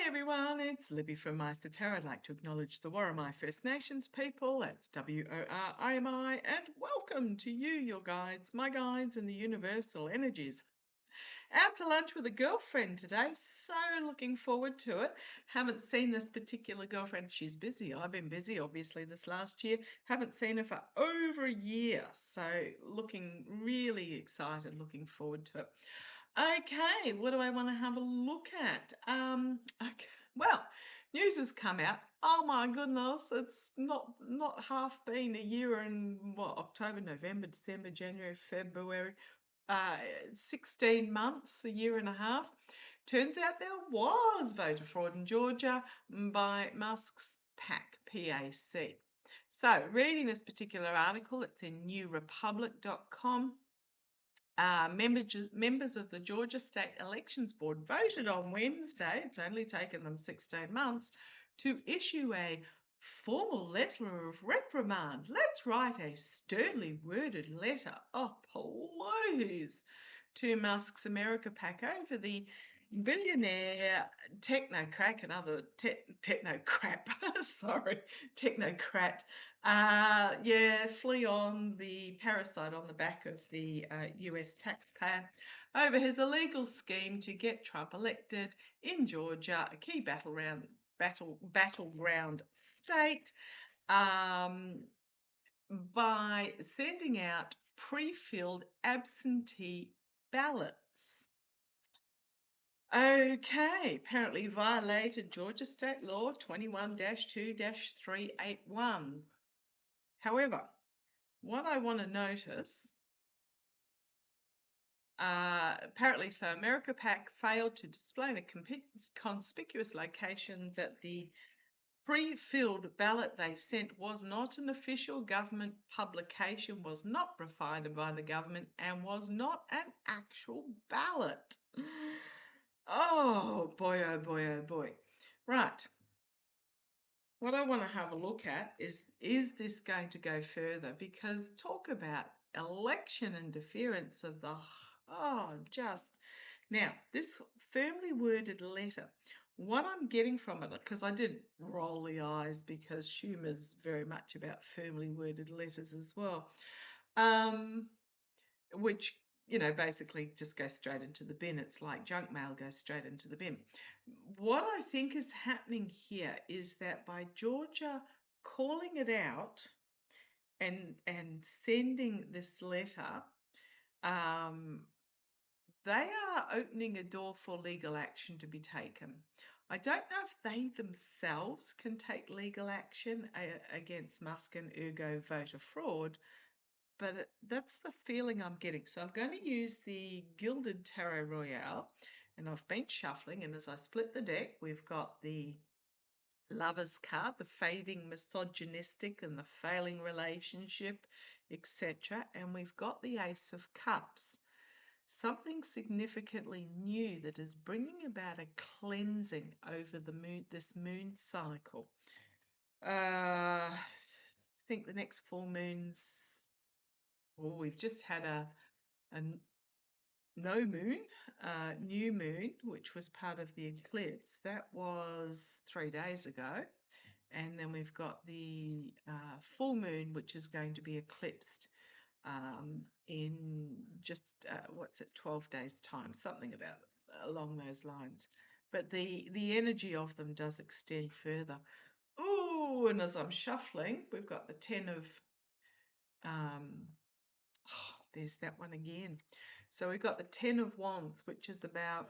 Everyone, it's Libby from Maighstir Tarot. I'd like to acknowledge the Worimi First Nations people, that's WORIMI, and welcome to you, your guides, my guides and the universal energies. Out to lunch with a girlfriend today, so looking forward to it. Haven't seen this particular girlfriend, she's busy. I've been busy obviously this last year. Haven't seen her for over a year, so looking really excited, looking forward to it. Okay, what do I want to have a look at? Okay, well, news has come out. Oh my goodness, it's not half been a year in what, October, November, December, January, February, 16 months, a year and a half. Turns out there was voter fraud in Georgia by Musk's PAC, PAC. So, reading this particular article, it's in newrepublic.com. Members of the Georgia State Elections Board voted on Wednesday, it's only taken them 16 months, to issue a formal letter of reprimand. Let's write a sternly worded letter, oh please, to Musk's America PAC over the billionaire technocrat, another technocrat, technocrat. Flee on the parasite on the back of the US taxpayer over his illegal scheme to get Trump elected in Georgia, a key battleground state, by sending out pre-filled absentee ballots. Okay, apparently violated Georgia State Law 21-2-381. However, what I want to notice, apparently, so America PAC failed to display in a conspicuous location that the pre-filled ballot they sent was not an official government publication, was not provided by the government, and was not an actual ballot. Oh boy, oh boy, oh boy. Right. What I want to have a look at is this going to go further? Because talk about election interference of the, now, this firmly worded letter, what I'm getting from it, because I did roll the eyes because Schumer's very much about firmly worded letters as well, which, you know, basically just goes straight into the bin. It's like junk mail goes straight into the bin. What I think is happening here is that by Georgia calling it out and sending this letter, they are opening a door for legal action to be taken. I don't know if they themselves can take legal action against Musk and ergo voter fraud, but that's the feeling I'm getting. So I'm going to use the Gilded Tarot Royale, and I've been shuffling, and as I split the deck, we've got the Lover's card, the fading misogynistic and the failing relationship, etc. And we've got the Ace of Cups. Something significantly new that is bringing about a cleansing over the moon, this moon cycle. I think the next full moon's, well, we've just had a no moon, new moon, which was part of the eclipse. That was 3 days ago. And then we've got the full moon, which is going to be eclipsed in just 12 days time, something along those lines. But the energy of them does extend further. Oh, and as I'm shuffling, we've got the 10 of there's that one again. So we've got the 10 of Wands, which is about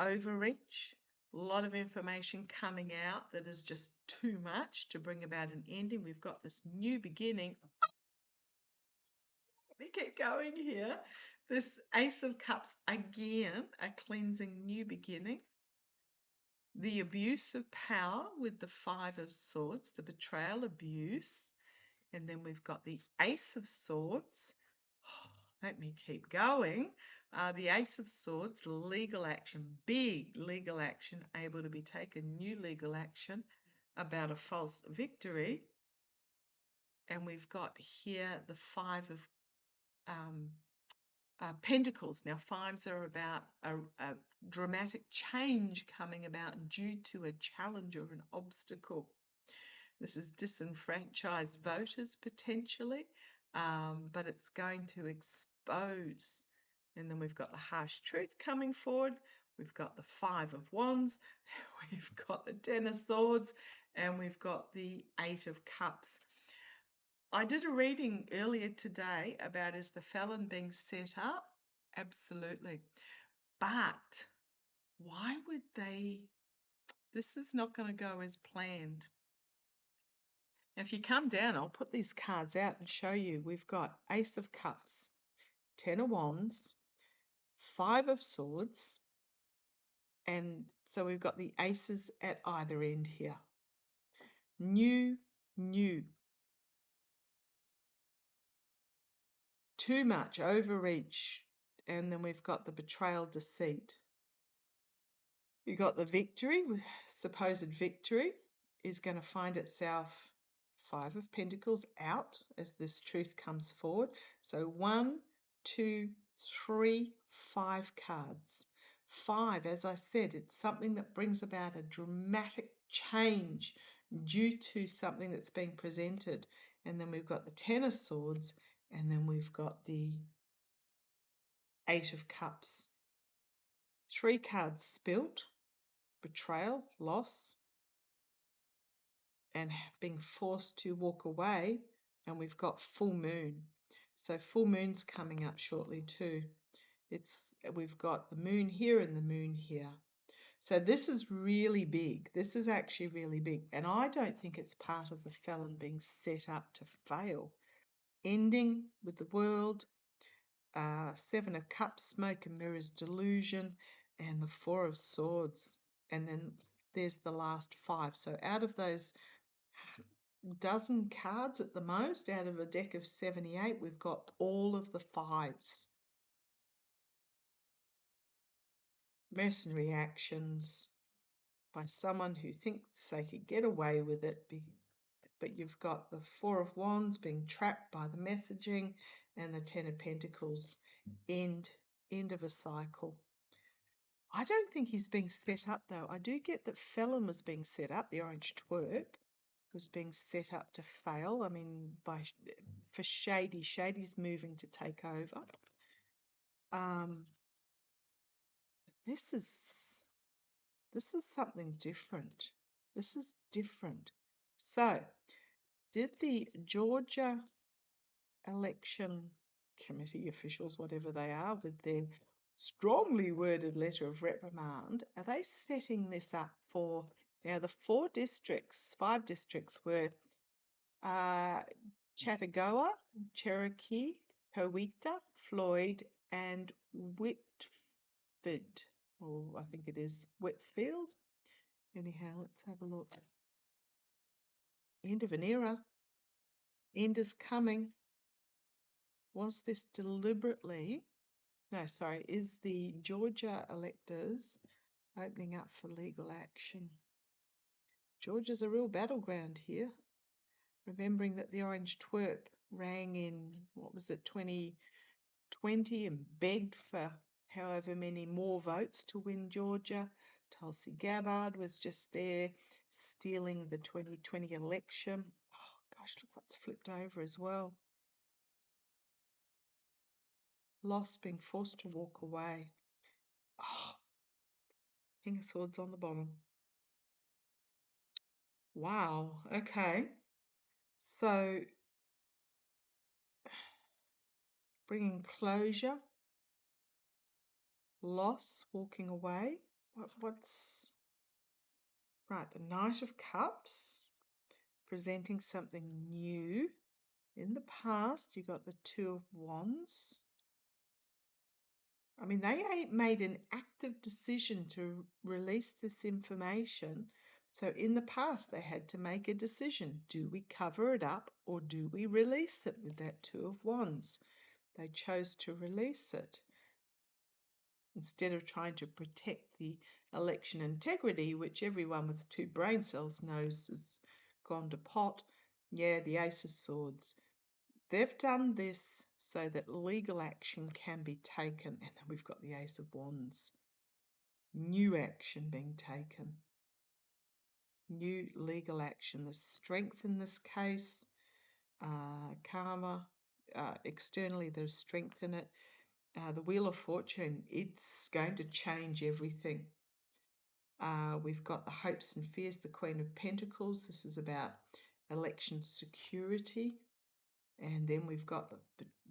overreach, a lot of information coming out that is just too much to bring about an ending. We've got this new beginning. We keep going here. This Ace of Cups, again, a cleansing new beginning. The abuse of power with the Five of Swords, the betrayal, abuse. And then we've got the Ace of Swords. Let me keep going. The Ace of Swords, legal action, big legal action, able to be taken, new legal action about a false victory. And we've got here the Five of Pentacles. Now, fives are about a dramatic change coming about due to a challenge or an obstacle. This is disenfranchised voters potentially, but it's going to expose. And then we've got the harsh truth coming forward. We've got the Five of Wands. We've got the Ten of Swords. And we've got the Eight of Cups. I did a reading earlier today about is the felon being set up? Absolutely. But why would they? This is not going to go as planned. Now, if you come down, I'll put these cards out and show you. We've got Ace of Cups, Ten of Wands, Five of Swords, and so we've got the aces at either end here. New. Too much, overreach, and then we've got the betrayal, deceit. You've got the victory, supposed victory, is going to find itself Five of Pentacles out as this truth comes forward. So 1, 2, 3, 5 cards. 5, as I said, it's something that brings about a dramatic change due to something that's being presented. And then we've got the Ten of Swords, and then we've got the Eight of Cups. 3 cards spilt, betrayal, loss, and being forced to walk away, and we've got full moon. So full moon's coming up shortly too. We've got the moon here and the moon here. So this is really big. This is actually really big. And I don't think it's part of the felon being set up to fail. Ending with the world, Seven of Cups, smoke and mirrors, delusion, and the Four of Swords. And then there's the last 5. So out of those dozen cards at the most, out of a deck of 78, we've got all of the 5s. Mercenary actions by someone who thinks they could get away with it, but you've got the Four of Wands being trapped by the messaging, and the Ten of Pentacles, end of a cycle. I don't think he's being set up though. I do get that felon was being set up, the orange twerp was being set up to fail. I mean, for Shady. Shady's moving to take over. This is something different. This is different. So, did the Georgia election committee officials, whatever they are, with their strongly worded letter of reprimand, are they setting this up for, now the 5 districts were Chattagua, Cherokee, Coweta, Floyd, and Whitford, or I think it is Whitfield. Anyhow, let's have a look. End of an era. End is coming. Was this deliberately? No, sorry. Is the Georgia electors opening up for legal action? Georgia's a real battleground here. Remembering that the orange twerp rang in, what was it, 2020 and begged for however many more votes to win Georgia. Tulsi Gabbard was just there stealing the 2020 election. Oh gosh, look what's flipped over as well. Loss, being forced to walk away. Oh, King of Swords on the bottom. Wow, okay. So, bringing closure, loss, walking away. What's right? The Knight of Cups, presenting something new. In the past, you got the Two of Wands. I mean, they made an active decision to release this information. So in the past, they had to make a decision. Do we cover it up or do we release it with that Two of Wands? They chose to release it. Instead of trying to protect the election integrity, which everyone with 2 brain cells knows has gone to pot. Yeah, the Ace of Swords. They've done this so that legal action can be taken. And then we've got the Ace of Wands. New action being taken. New legal action. There's strength in this case. Karma. Externally, there's strength in it. The Wheel of Fortune, it's going to change everything. We've got the hopes and fears, the Queen of Pentacles. This is about election security. And then we've got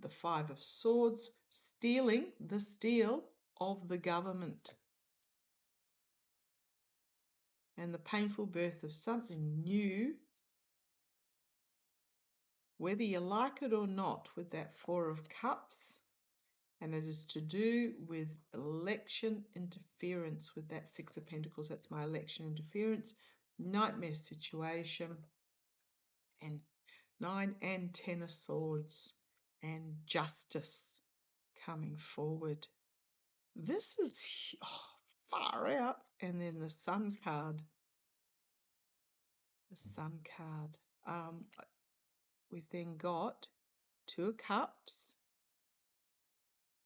the Five of Swords, stealing the steel of the government. And the painful birth of something new, whether you like it or not, with that Four of Cups. And it is to do with election interference with that Six of Pentacles. That's my election interference. Nightmare situation. And 9 and 10 of Swords. And justice coming forward. This is far out. And then the Sun card. The Sun card. We've then got Two of Cups.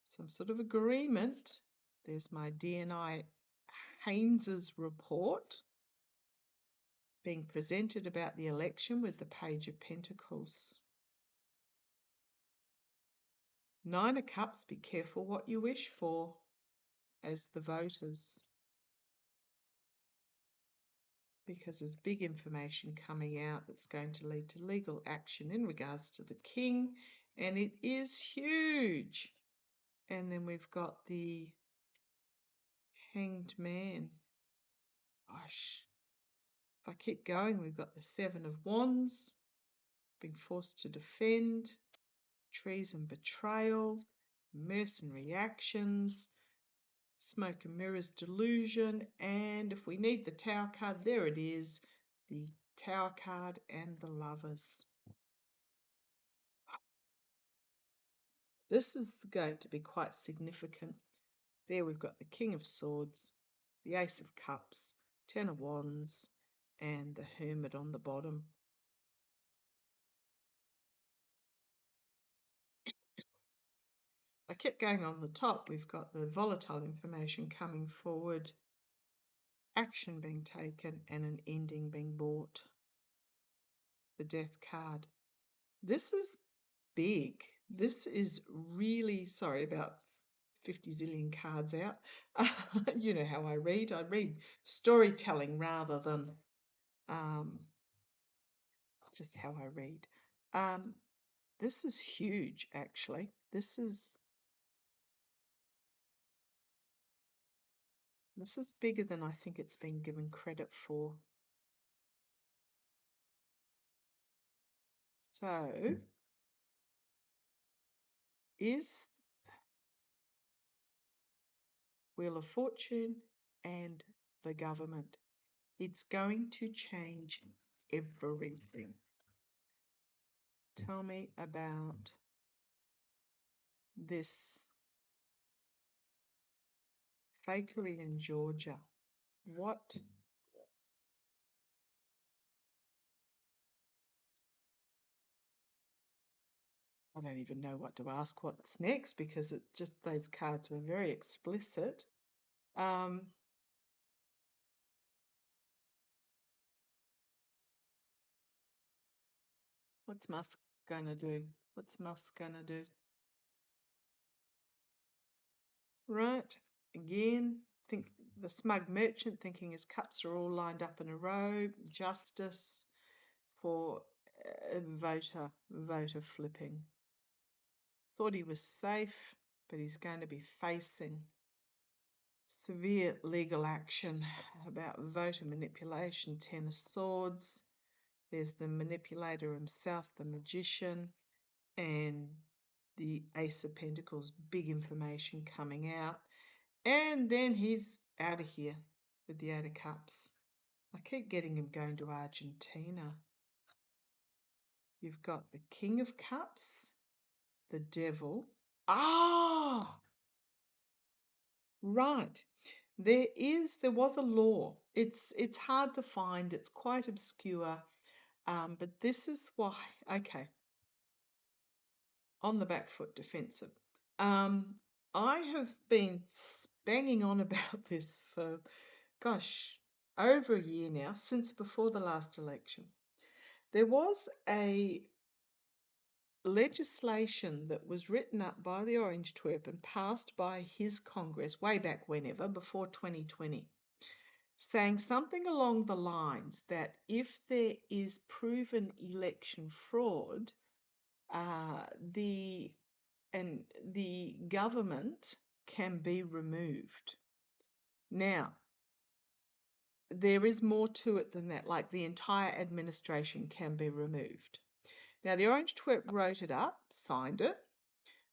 Some sort of agreement. There's my DNI Haynes's report being presented about the election with the Page of Pentacles. Nine of Cups, be careful what you wish for as the voters, because there's big information coming out that's going to lead to legal action in regards to the King, and it is huge. And then we've got the Hanged Man. Gosh, if I keep going, we've got the Seven of Wands, being forced to defend, treason, betrayal, mercenary actions, smoke and mirrors, delusion, and if we need the Tower card, there it is, the Tower card and the Lovers. This is going to be quite significant. There we've got the King of Swords, the Ace of Cups, Ten of Wands, and the Hermit on the bottom. I kept going on the top. We've got the volatile information coming forward, action being taken, and an ending being bought. The Death card. This is big. This is really, sorry about 50 zillion cards out. You know how I read. I read storytelling rather than, it's just how I read. This is huge, actually. This is bigger than I think it's been given credit for. So, is Wheel of Fortune and the government. It's going to change everything. Tell me about this fakery in Georgia. What? I don't even know what to ask what's next, because it just, those cards were very explicit. What's Musk gonna do? What's Musk gonna do? Right, again, think the smug merchant thinking his cups are all lined up in a row. Justice for voter flipping. Thought he was safe, but he's going to be facing severe legal action about voter manipulation. Ten of Swords. There's the manipulator himself, the magician, and the Ace of Pentacles. Big information coming out. And then he's out of here with the Eight of Cups. I keep getting him going to Argentina. You've got the King of Cups, the Devil. Ah, right. There was a law. It's hard to find. It's quite obscure. But this is why. Okay. on the back foot defensive. I have been banging on about this for, gosh, over a year now, since before the last election. There was a legislation that was written up by the Orange Twerp and passed by his Congress way back whenever, before 2020, saying something along the lines that if there is proven election fraud, the government can be removed. Now, there is more to it than that, like the entire administration can be removed. Now, the Orange Twerp wrote it up, signed it,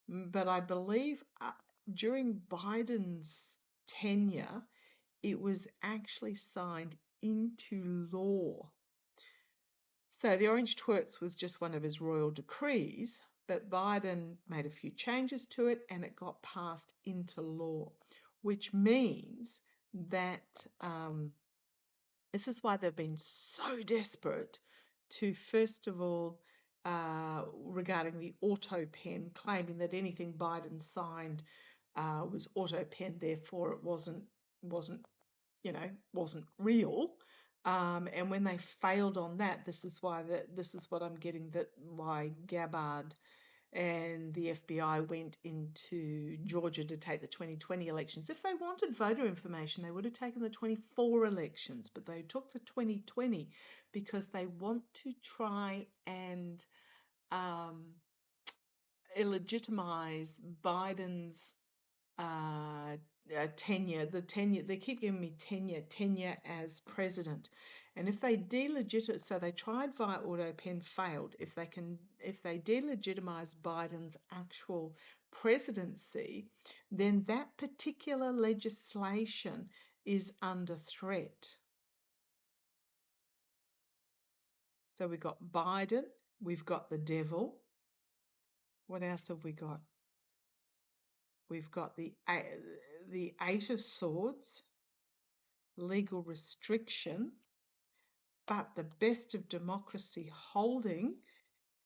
but I believe during Biden's tenure, it was actually signed into law. So the Orange Twerps was just one of his royal decrees, but Biden made a few changes to it and it got passed into law, which means that this is why they've been so desperate to, first of all, regarding the auto pen, claiming that anything Biden signed was auto pen, therefore it wasn't real. And when they failed on that, this is what I'm getting, that why Gabbard and the FBI went into Georgia to take the 2020 elections. If they wanted voter information, they would have taken the 24 elections, but they took the 2020 because they want to try and illegitimize Biden's tenure. They keep giving me tenure as president. And if they delegitimize, so they tried via auto pen, failed. If they delegitimize Biden's actual presidency, then that particular legislation is under threat. So we've got Biden, we've got the devil. What else have we got? We've got the Eight of Swords, legal restriction, but the best of democracy holding,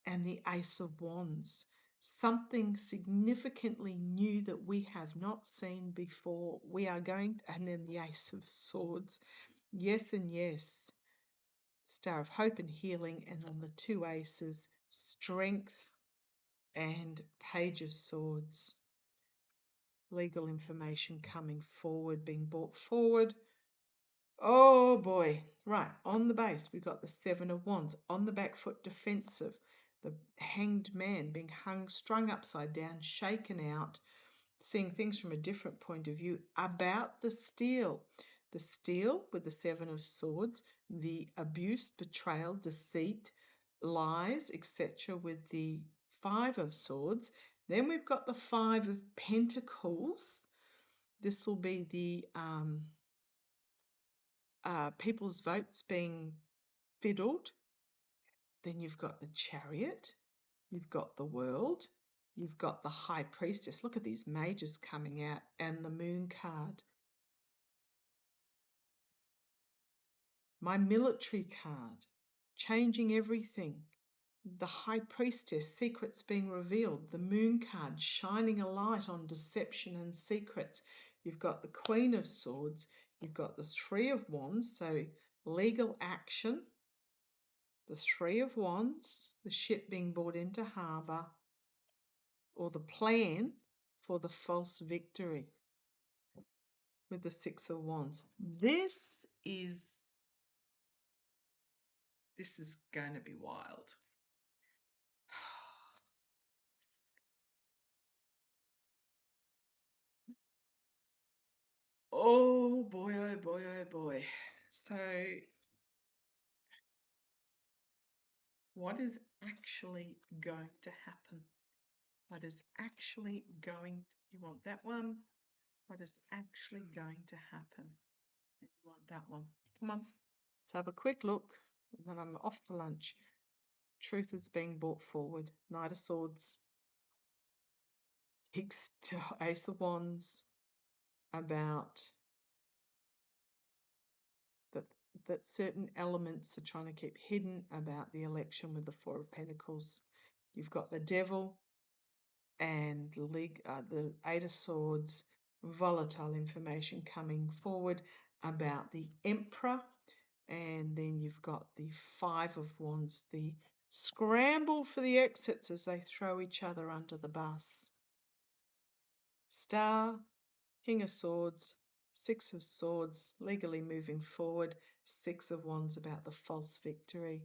and the Ace of Wands. Something significantly new that we have not seen before. And then the Ace of Swords. Yes and yes. Star of Hope and Healing, and then the two aces, Strength and Page of Swords. Legal information coming forward, being brought forward. Oh boy. Right, on the base, we've got the Seven of Wands. On the back foot, defensive. The Hanged Man being strung upside down, shaken out, seeing things from a different point of view about the steal. The steal with the Seven of Swords, the abuse, betrayal, deceit, lies, etc. with the Five of Swords. Then we've got the Five of Pentacles. This will be the people's votes being fiddled. Then you've got the Chariot. You've got the World. You've got the High Priestess. Look at these mages coming out, and the Moon card. My military card, changing everything. The High Priestess, secrets being revealed. The Moon card, shining a light on deception and secrets. You've got the Queen of Swords. You've got the Three of Wands, so legal action. The Three of Wands, the ship being brought into harbour, or the plan for the false victory with the Six of Wands. This is going to be wild. Oh boy, oh boy, oh boy. So what is actually going to happen? What is actually going, you want that one? What is actually going to happen? You want that one. Come on, let's have a quick look, and then I'm off for lunch. Truth is being brought forward. Knight of Swords, Ace of Wands, about that certain elements are trying to keep hidden about the election with the Four of Pentacles. You've got the Devil, and the Eight of Swords, volatile information coming forward about the Emperor. And then you've got the Five of Wands, the scramble for the exits as they throw each other under the bus. Star, King of Swords, Six of Swords, legally moving forward, Six of Wands about the false victory.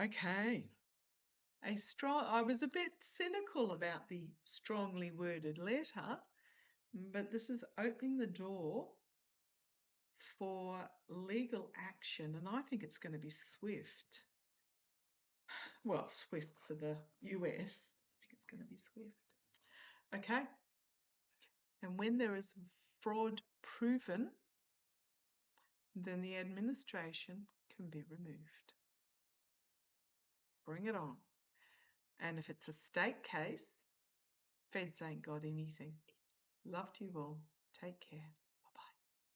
Okay. I was a bit cynical about the strongly worded letter, but this is opening the door for legal action, and I think it's going to be swift. Well, swift for the US. I think it's going to be swift. Okay. And when there is fraud proven, then the administration can be removed. Bring it on. And if it's a state case, feds ain't got anything. Love to you all. Take care.